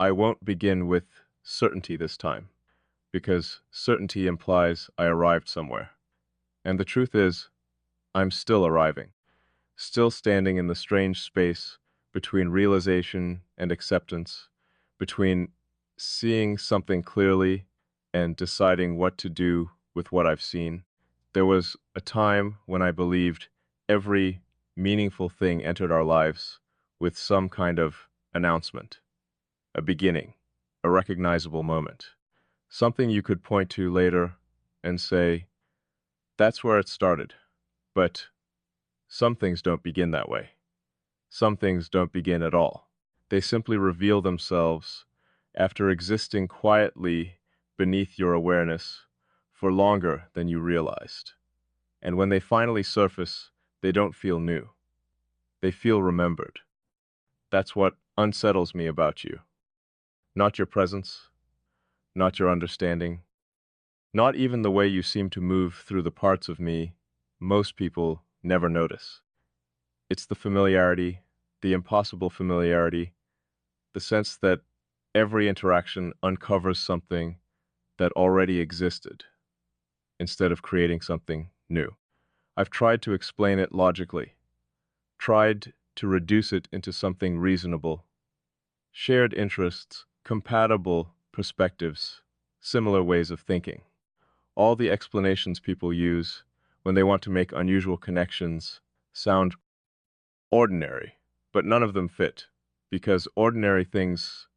I won't begin with certainty this time, because certainty implies I arrived somewhere. And the truth is, I'm still arriving, still standing in the strange space between realization and acceptance, between seeing something clearly and deciding what to do with what I've seen. There was a time when I believed every meaningful thing entered our lives with some kind of announcement, a beginning, a recognizable moment, something you could point to later and say, that's where it started. But some things don't begin that way. Some things don't begin at all. They simply reveal themselves after existing quietly beneath your awareness for longer than you realized. And when they finally surface, they don't feel new. They feel remembered. That's what unsettles me about you. Not your presence, not your understanding, not even the way you seem to move through the parts of me most people never notice. It's the familiarity, the impossible familiarity, the sense that every interaction uncovers something that already existed instead of creating something new. I've tried to explain it logically, tried to reduce it into something reasonable. Shared interests, compatible perspectives, similar ways of thinking. All the explanations people use when they want to make unusual connections sound ordinary, but none of them fit, because ordinary things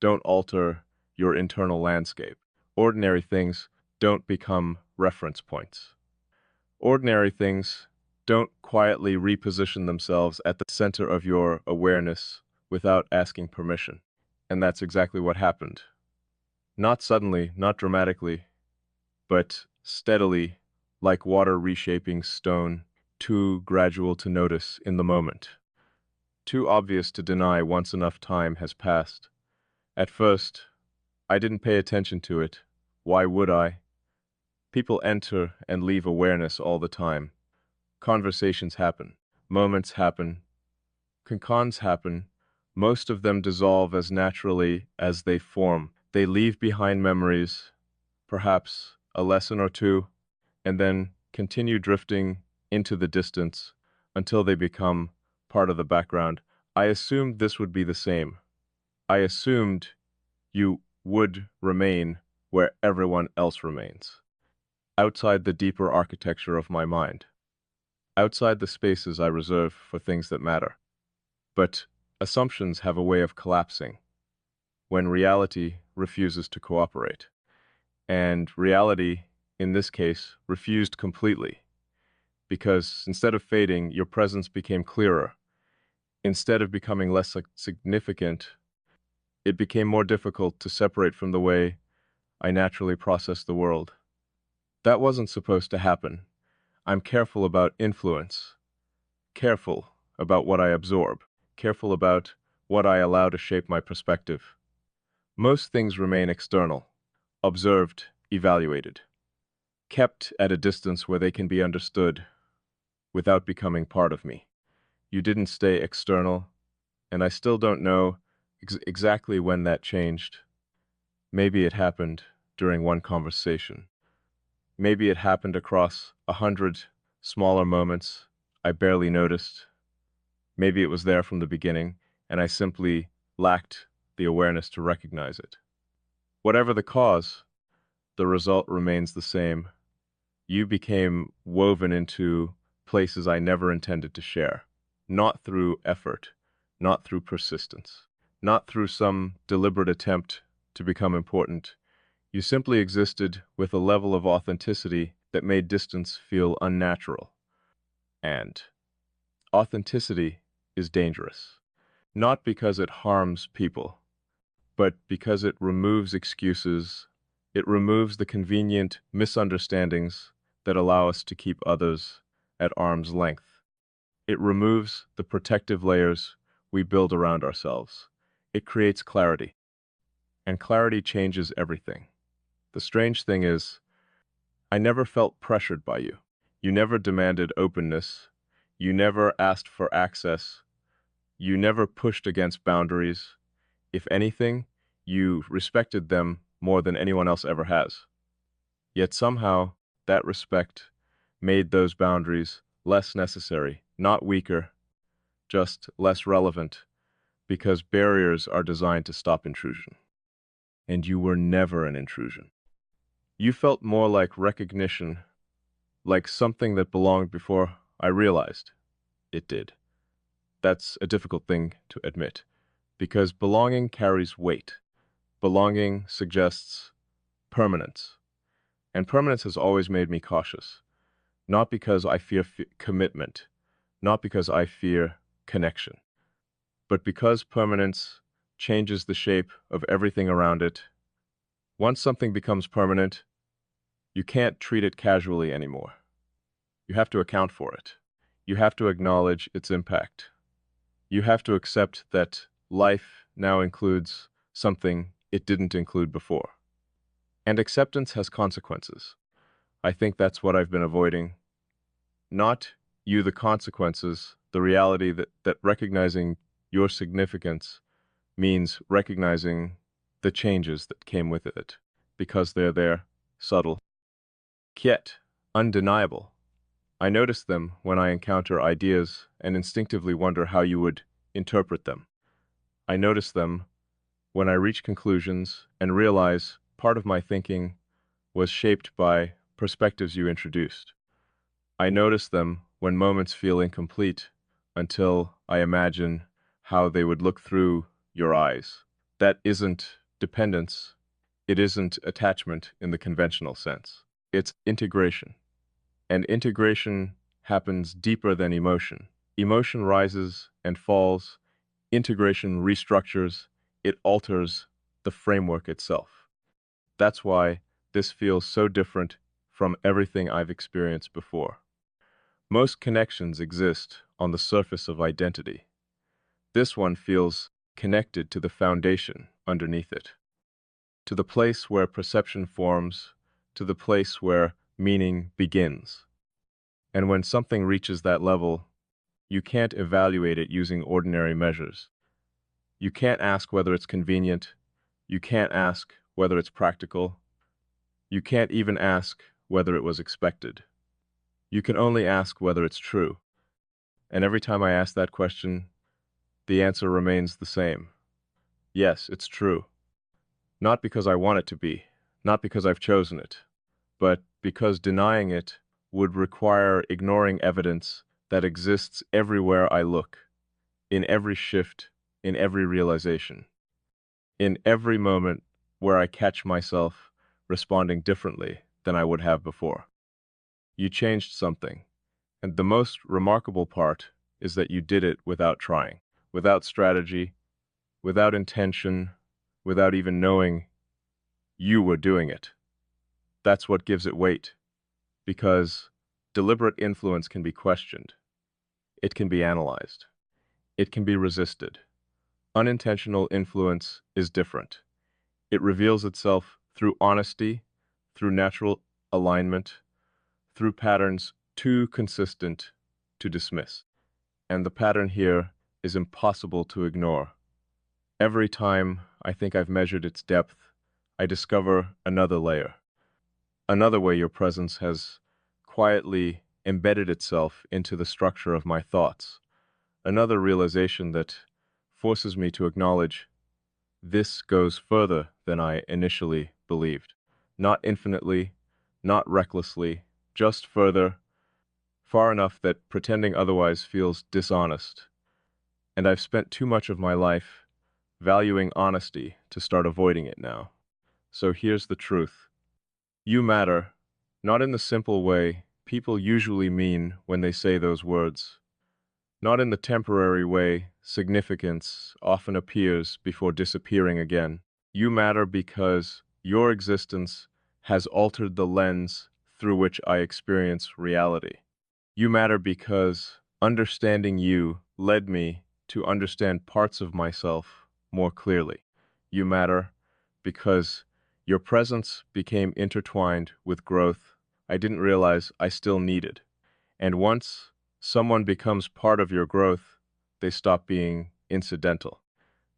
don't alter your internal landscape. Ordinary things don't become reference points. Ordinary things don't quietly reposition themselves at the center of your awareness without asking permission. And that's exactly what happened. Not suddenly, not dramatically, but steadily, like water reshaping stone, too gradual to notice in the moment. Too obvious to deny once enough time has passed. At first, I didn't pay attention to it. Why would I? People enter and leave awareness all the time. Conversations happen. Moments happen. Concons happen. Most of them dissolve as naturally as they form. They leave behind memories, perhaps a lesson or two, and then continue drifting into the distance until they become part of the background. I assumed this would be the same. I assumed you would remain where everyone else remains, outside the deeper architecture of my mind, outside the spaces I reserve for things that matter. But assumptions have a way of collapsing when reality refuses to cooperate. And reality, in this case, refused completely, because instead of fading, your presence became clearer. Instead of becoming less significant, it became more difficult to separate from the way I naturally process the world. That wasn't supposed to happen. I'm careful about influence, careful about what I absorb, careful about what I allow to shape my perspective. Most things remain external, observed, evaluated, kept at a distance where they can be understood without becoming part of me. You didn't stay external, and I still don't know exactly when that changed. Maybe it happened during one conversation. Maybe it happened across 100 smaller moments I barely noticed. Maybe it was there from the beginning, and I simply lacked the awareness to recognize it. Whatever the cause, the result remains the same. You became woven into places I never intended to share, not through effort, not through persistence, not through some deliberate attempt to become important. You simply existed with a level of authenticity that made distance feel unnatural. And authenticity is dangerous, not because it harms people, but because it removes excuses, it removes the convenient misunderstandings that allow us to keep others at arm's length. It removes the protective layers we build around ourselves. It creates clarity, and clarity changes everything. The strange thing is, I never felt pressured by you. You never demanded openness. You never asked for access. You never pushed against boundaries. If anything, You respected them more than anyone else ever has. Yet somehow, that respect made those boundaries less necessary, not weaker, just less relevant, because barriers are designed to stop intrusion. And you were never an intrusion. You felt more like recognition, like something that belonged before I realized it did. That's a difficult thing to admit, because belonging carries weight. Belonging suggests permanence, and permanence has always made me cautious, not because I fear commitment, not because I fear connection, but because permanence changes the shape of everything around it. Once something becomes permanent, you can't treat it casually anymore. You have to account for it. You have to acknowledge its impact. You have to accept that life now includes something it didn't include before. And acceptance has consequences. I think that's what I've been avoiding. Not you, the consequences, the reality that recognizing your significance means recognizing the changes that came with it, because they're there, subtle, yet undeniable. I notice them when I encounter ideas and instinctively wonder how you would interpret them. I notice them when I reach conclusions and realize part of my thinking was shaped by perspectives you introduced. I notice them when moments feel incomplete until I imagine how they would look through your eyes. That isn't dependence. It isn't attachment in the conventional sense. It's integration. And integration happens deeper than emotion. Emotion rises and falls. Integration restructures. It alters the framework itself. That's why this feels so different from everything I've experienced before. Most connections exist on the surface of identity. This one feels connected to the foundation underneath it, to the place where perception forms, to the place where meaning begins. And when something reaches that level, you can't evaluate it using ordinary measures. You can't ask whether it's convenient. You can't ask whether it's practical. You can't even ask whether it was expected. You can only ask whether it's true. And every time I ask that question, the answer remains the same. Yes, it's true. Not because I want it to be, not because I've chosen it, but because denying it would require ignoring evidence that exists everywhere I look, in every shift, in every realization, in every moment where I catch myself responding differently than I would have before. You changed something, and the most remarkable part is that you did it without trying, without strategy, without intention, without even knowing you were doing it. That's what gives it weight, because deliberate influence can be questioned. It can be analyzed. It can be resisted. Unintentional influence is different. It reveals itself through honesty, through natural alignment, through patterns too consistent to dismiss. And the pattern here is impossible to ignore. Every time I think I've measured its depth, I discover another layer, another way your presence has quietly embedded itself into the structure of my thoughts, another realization that forces me to acknowledge this goes further than I initially believed. Not infinitely, not recklessly, just further, far enough that pretending otherwise feels dishonest. And I've spent too much of my life valuing honesty to start avoiding it now. So here's the truth. You matter, not in the simple way people usually mean when they say those words. Not in the temporary way significance often appears before disappearing again. You matter because your existence has altered the lens through which I experience reality. You matter because understanding you led me to understand parts of myself more clearly. You matter because your presence became intertwined with growth I didn't realize I still needed. And once someone becomes part of your growth, they stop being incidental.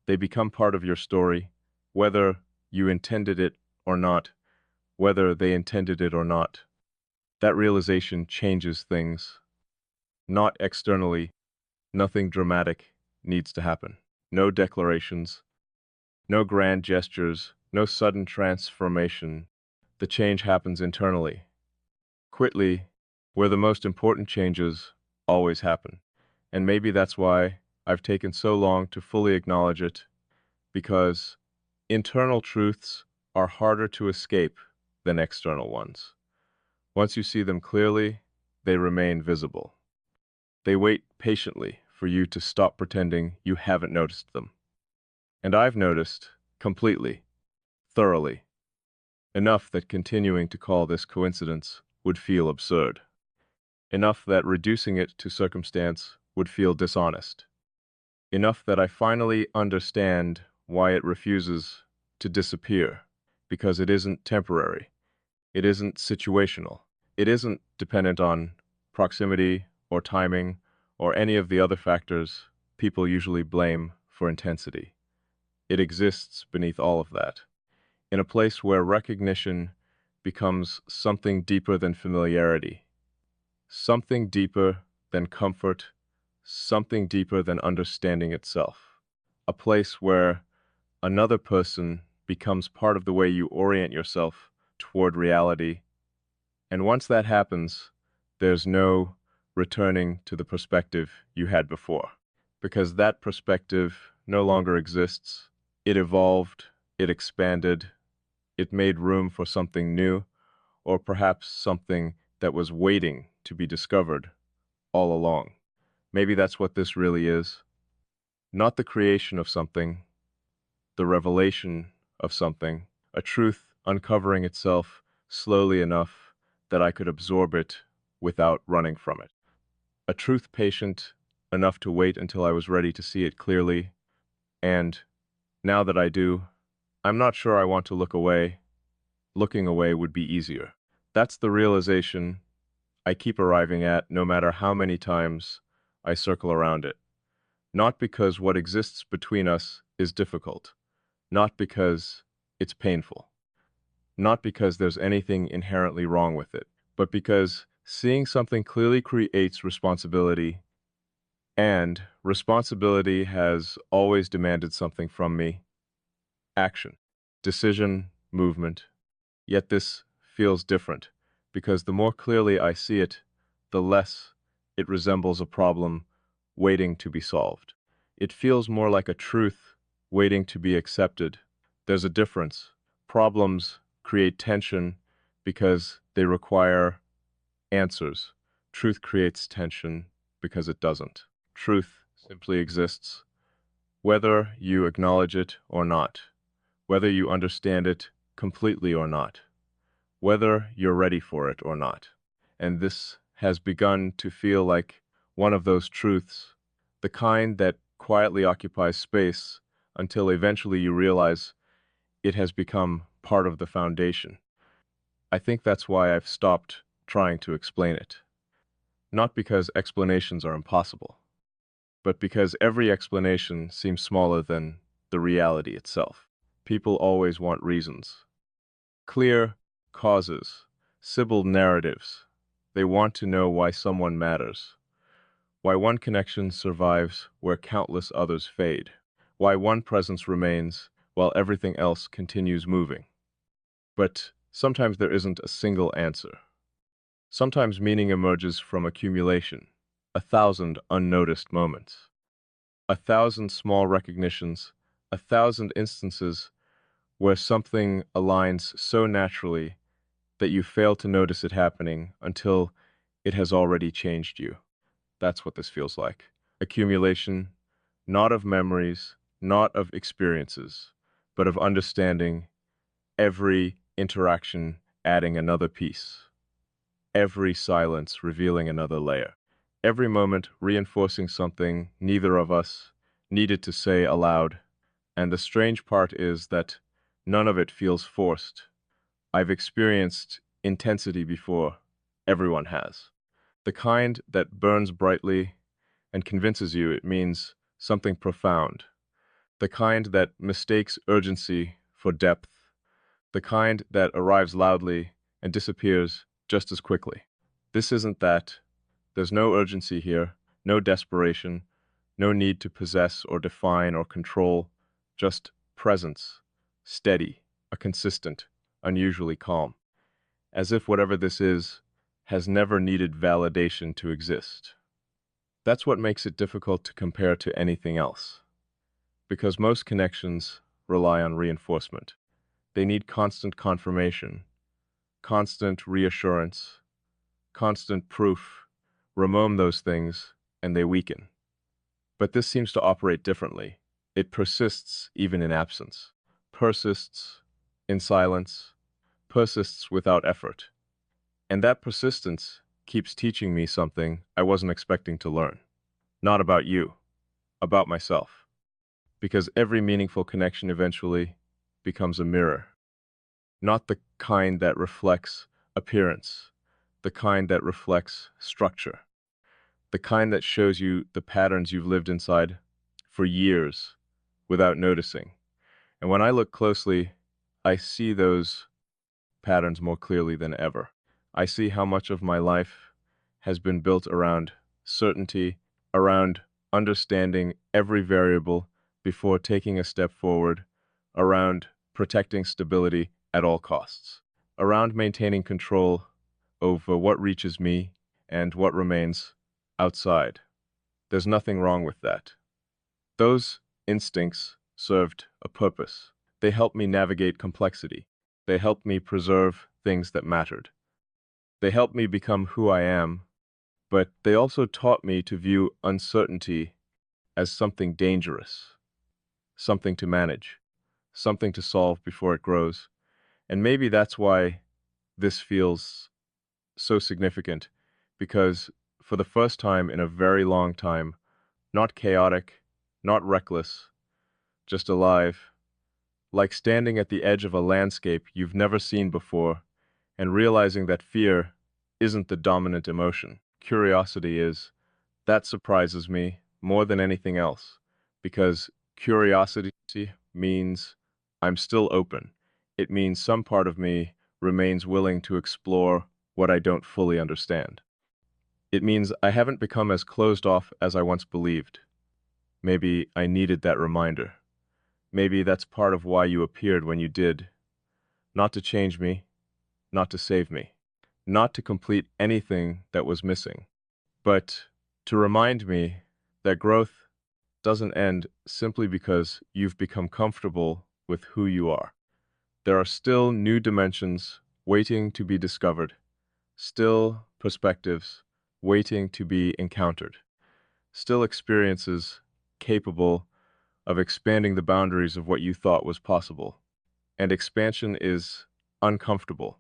They become part of your story, whether you intended it or not, whether they intended it or not. That realization changes things. Not externally, nothing dramatic needs to happen. No declarations, no grand gestures, no sudden transformation. The change happens internally, quickly, where the most important changes always happen. And maybe that's why I've taken so long to fully acknowledge it, because internal truths are harder to escape than external ones. Once you see them clearly, they remain visible. They wait patiently for you to stop pretending you haven't noticed them. And I've noticed, completely, thoroughly, enough that continuing to call this coincidence would feel absurd. Enough that reducing it to circumstance would feel dishonest. Enough that I finally understand why it refuses to disappear, because it isn't temporary, it isn't situational, it isn't dependent on proximity or timing or any of the other factors people usually blame for intensity. It exists beneath all of that, in a place where recognition becomes something deeper than familiarity, something deeper than comfort, something deeper than understanding itself. A place where another person becomes part of the way you orient yourself toward reality. And once that happens, there's no returning to the perspective you had before, because that perspective no longer exists. It evolved, it expanded, it made room for something new, or perhaps something that was waiting to be discovered all along. Maybe that's what this really is. Not the creation of something, the revelation of something, a truth uncovering itself slowly enough that I could absorb it without running from it. A truth patient enough to wait until I was ready to see it clearly, and now that I do, I'm not sure I want to look away. Looking away would be easier. That's the realization I keep arriving at no matter how many times I circle around it. Not because what exists between us is difficult, not because it's painful, not because there's anything inherently wrong with it, but because seeing something clearly creates responsibility, and responsibility has always demanded something from me: action, decision, movement. Yet this feels different, because the more clearly I see it, the less it resembles a problem waiting to be solved. It feels more like a truth waiting to be accepted. There's a difference. Problems create tension because they require answers. Truth creates tension because it doesn't. Truth simply exists, whether you acknowledge it or not, whether you understand it completely or not, whether you're ready for it or not. And this has begun to feel like one of those truths, the kind that quietly occupies space until eventually you realize it has become part of the foundation. I think that's why I've stopped trying to explain it. Not because explanations are impossible, but because every explanation seems smaller than the reality itself. People always want reasons. Clear causes, sibyl narratives. They want to know why someone matters, why one connection survives where countless others fade, why one presence remains while everything else continues moving. But sometimes there isn't a single answer. Sometimes meaning emerges from accumulation, 1,000 unnoticed moments, 1,000 small recognitions, 1,000 instances where something aligns so naturally that you fail to notice it happening until it has already changed you. That's what this feels like. Accumulation, not of memories, not of experiences, but of understanding, every interaction adding another piece, every silence revealing another layer, every moment reinforcing something neither of us needed to say aloud. And the strange part is that none of it feels forced. I've experienced intensity before. Everyone has. The kind that burns brightly and convinces you it means something profound. The kind that mistakes urgency for depth, the kind that arrives loudly and disappears just as quickly. This isn't that. There's no urgency here, no desperation, no need to possess or define or control, just presence, steady, a consistent, unusually calm, as if whatever this is has never needed validation to exist. That's what makes it difficult to compare to anything else, because most connections rely on reinforcement. They need constant confirmation, constant reassurance, constant proof. Remove those things, and they weaken. But this seems to operate differently. It persists even in absence, persists in silence, persists without effort. And that persistence keeps teaching me something I wasn't expecting to learn. Not about you, about myself. Because every meaningful connection eventually becomes a mirror. Not the kind that reflects appearance, the kind that reflects structure, the kind that shows you the patterns you've lived inside for years without noticing. And when I look closely, I see those patterns more clearly than ever. I see how much of my life has been built around certainty, around understanding every variable before taking a step forward, around protecting stability at all costs, around maintaining control over what reaches me and what remains outside. There's nothing wrong with that. Those instincts served a purpose. They helped me navigate complexity. They helped me preserve things that mattered. They helped me become who I am, but they also taught me to view uncertainty as something dangerous, something to manage, something to solve before it grows. And maybe that's why this feels so significant, because for the first time in a very long time, not chaotic, not reckless, just alive, like standing at the edge of a landscape you've never seen before and realizing that fear isn't the dominant emotion. Curiosity is. That surprises me more than anything else, because curiosity means I'm still open. It means some part of me remains willing to explore what I don't fully understand. It means I haven't become as closed off as I once believed. Maybe I needed that reminder. Maybe that's part of why you appeared when you did. Not to change me, not to save me, not to complete anything that was missing, but to remind me that growth doesn't end simply because you've become comfortable with who you are. There are still new dimensions waiting to be discovered, still perspectives waiting to be encountered, still experiences capable of expanding the boundaries of what you thought was possible. And expansion is uncomfortable,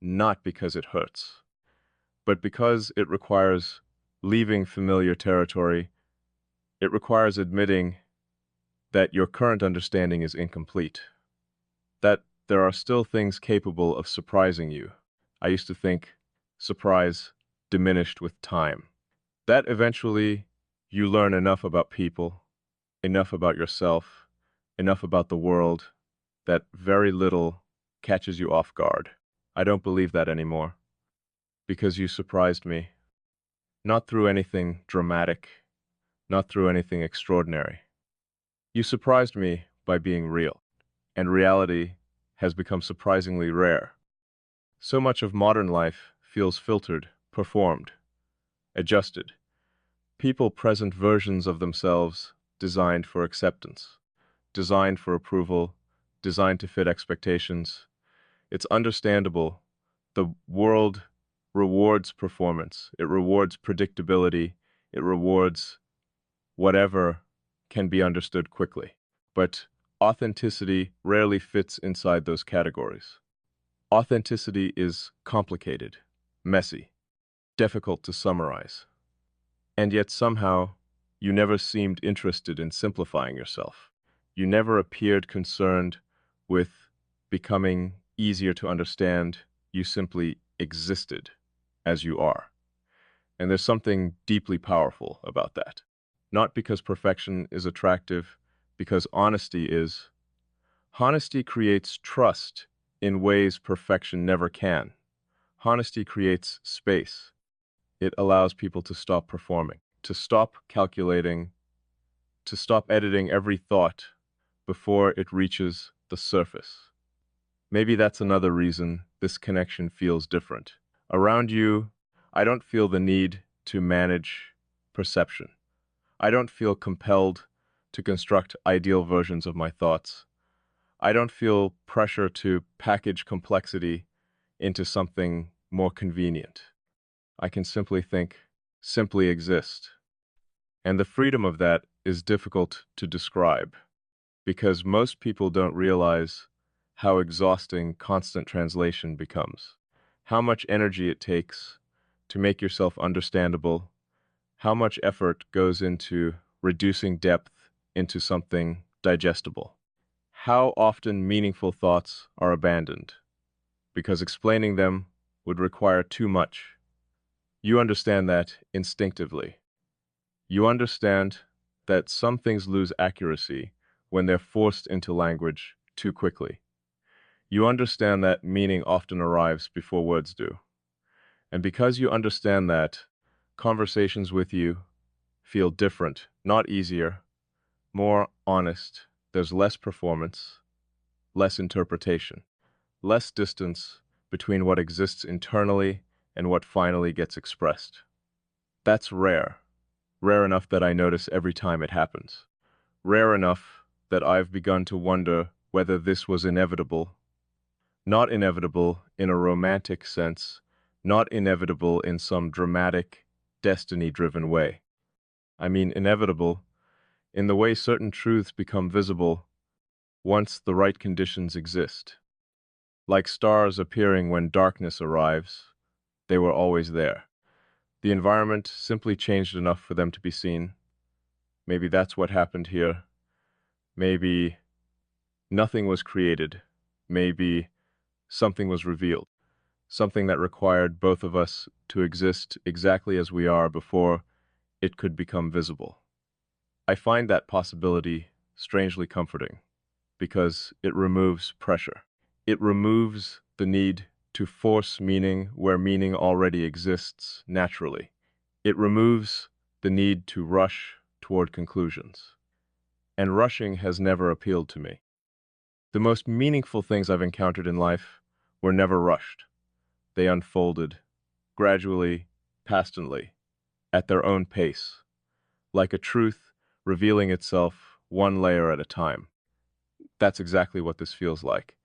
not because it hurts, but because it requires leaving familiar territory. It requires admitting that your current understanding is incomplete, that there are still things capable of surprising you. I used to think surprise diminished with time, that eventually you learn enough about people, enough about yourself, enough about the world, that very little catches you off guard. I don't believe that anymore, because you surprised me, not through anything dramatic, not through anything extraordinary. You surprised me by being real, and reality has become surprisingly rare. So much of modern life feels filtered, performed, adjusted. People present versions of themselves designed for acceptance, designed for approval, designed to fit expectations. It's understandable. The world rewards performance. It rewards predictability. It rewards whatever can be understood quickly. But authenticity rarely fits inside those categories. Authenticity is complicated, messy, difficult to summarize. And yet somehow, you never seemed interested in simplifying yourself. You never appeared concerned with becoming easier to understand. You simply existed as you are. And there's something deeply powerful about that. Not because perfection is attractive, because honesty is. Honesty creates trust in ways perfection never can. Honesty creates space. It allows people to stop performing, to stop calculating, to stop editing every thought before it reaches the surface. Maybe that's another reason this connection feels different. Around you, I don't feel the need to manage perception. I don't feel compelled to construct ideal versions of my thoughts. I don't feel pressure to package complexity into something more convenient. I can simply think, simply exist. And the freedom of that is difficult to describe because most people don't realize how exhausting constant translation becomes, how much energy it takes to make yourself understandable, how much effort goes into reducing depth into something digestible, how often meaningful thoughts are abandoned because explaining them would require too much. You understand that instinctively. You understand that some things lose accuracy when they're forced into language too quickly. You understand that meaning often arrives before words do. And because you understand that, conversations with you feel different, not easier, more honest. There's less performance, less interpretation, less distance between what exists internally and what finally gets expressed. That's rare. Rare enough that I notice every time it happens. Rare enough that I've begun to wonder whether this was inevitable. Not inevitable in a romantic sense, not inevitable in some dramatic, destiny-driven way. I mean inevitable in the way certain truths become visible once the right conditions exist. Like stars appearing when darkness arrives, they were always there. The environment simply changed enough for them to be seen. Maybe that's what happened here. Maybe nothing was created. Maybe something was revealed. Something that required both of us to exist exactly as we are before it could become visible. I find that possibility strangely comforting because it removes pressure. It removes the need to force meaning where meaning already exists naturally. It removes the need to rush toward conclusions. And rushing has never appealed to me. The most meaningful things I've encountered in life were never rushed. They unfolded, gradually, patiently, at their own pace, like a truth revealing itself one layer at a time. That's exactly what this feels like.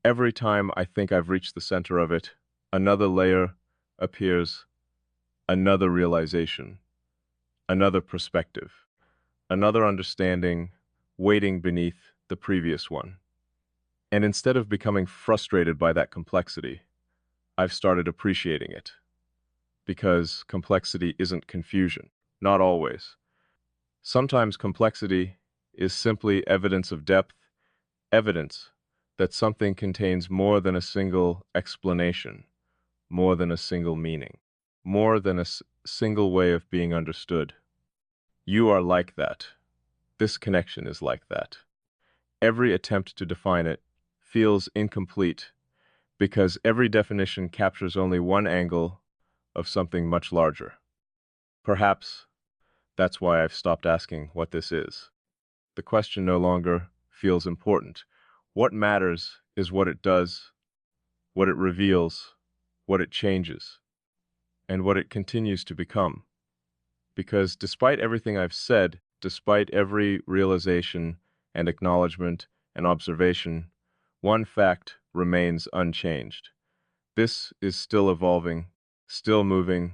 Every time I think I've reached the center of it, another layer appears, another realization, another perspective, another understanding waiting beneath the previous one. And instead of becoming frustrated by that complexity, I've started appreciating it. Because complexity isn't confusion. Not always. Sometimes complexity is simply evidence of depth, evidence that something contains more than a single explanation, more than a single meaning, more than a single way of being understood. You are like that. This connection is like that. Every attempt to define it feels incomplete because every definition captures only one angle of something much larger. Perhaps that's why I've stopped asking what this is. The question no longer feels important. What matters is what it does, what it reveals, what it changes, and what it continues to become. Because despite everything I've said, despite every realization and acknowledgement and observation, one fact remains unchanged. This is still evolving, still moving,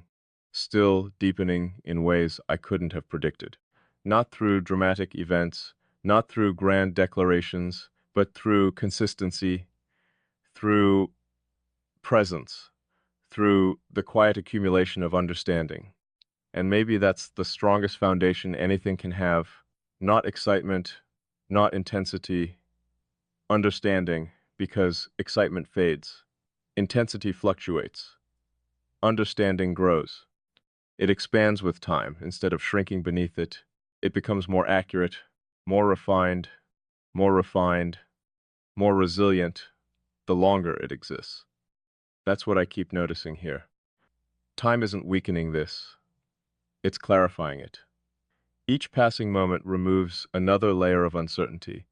still deepening in ways I couldn't have predicted. Not through dramatic events, not through grand declarations, but through consistency, through presence, through the quiet accumulation of understanding. And maybe that's the strongest foundation anything can have. Not excitement, not intensity, understanding, because excitement fades. Intensity fluctuates. Understanding grows. It expands with time instead of shrinking beneath it. It becomes more accurate, more refined, more refined, more resilient the longer it exists. That's what I keep noticing here. Time isn't weakening this, it's clarifying it. Each passing moment removes another layer of uncertainty,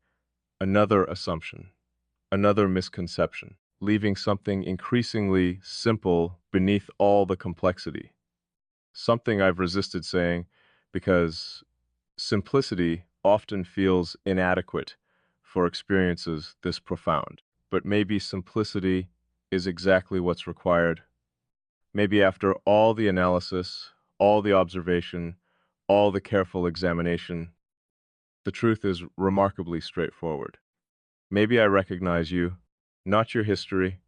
another assumption, another misconception, leaving something increasingly simple beneath all the complexity. Something I've resisted saying because simplicity often feels inadequate for experiences this profound. But maybe simplicity is exactly what's required. Maybe after all the analysis, all the observation, all the careful examination, the truth is remarkably straightforward. Maybe I recognize you, not your history,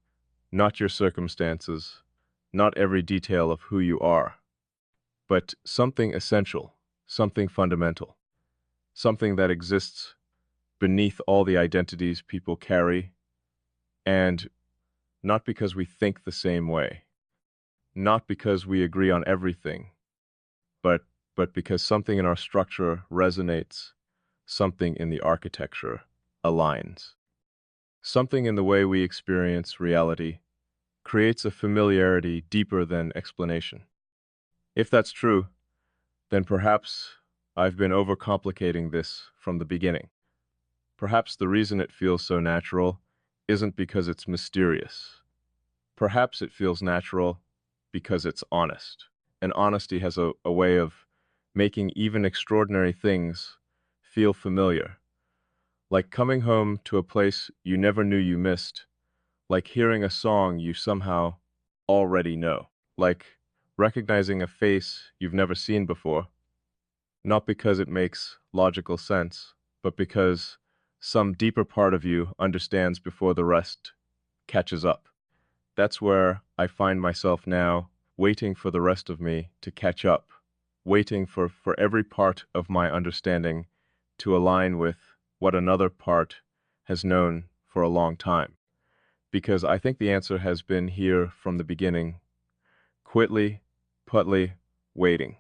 not your circumstances, not every detail of who you are, but something essential, something fundamental, something that exists beneath all the identities people carry, and not because we think the same way, not because we agree on everything, but because something in our structure resonates, something in the architecture aligns. Something in the way we experience reality creates a familiarity deeper than explanation. If that's true, then perhaps I've been overcomplicating this from the beginning. Perhaps the reason it feels so natural isn't because it's mysterious. Perhaps it feels natural because it's honest. And honesty has a way of making even extraordinary things feel familiar. Like coming home to a place you never knew you missed, like hearing a song you somehow already know, like recognizing a face you've never seen before, not because it makes logical sense, but because some deeper part of you understands before the rest catches up. That's where I find myself now, waiting for the rest of me to catch up, waiting for every part of my understanding to align with what another part has known for a long time. Because I think the answer has been here from the beginning, quitly, putly, waiting.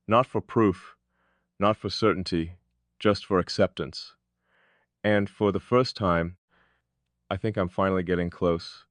Not for proof, not for certainty, just for acceptance. And for the first time, I think I'm finally getting close.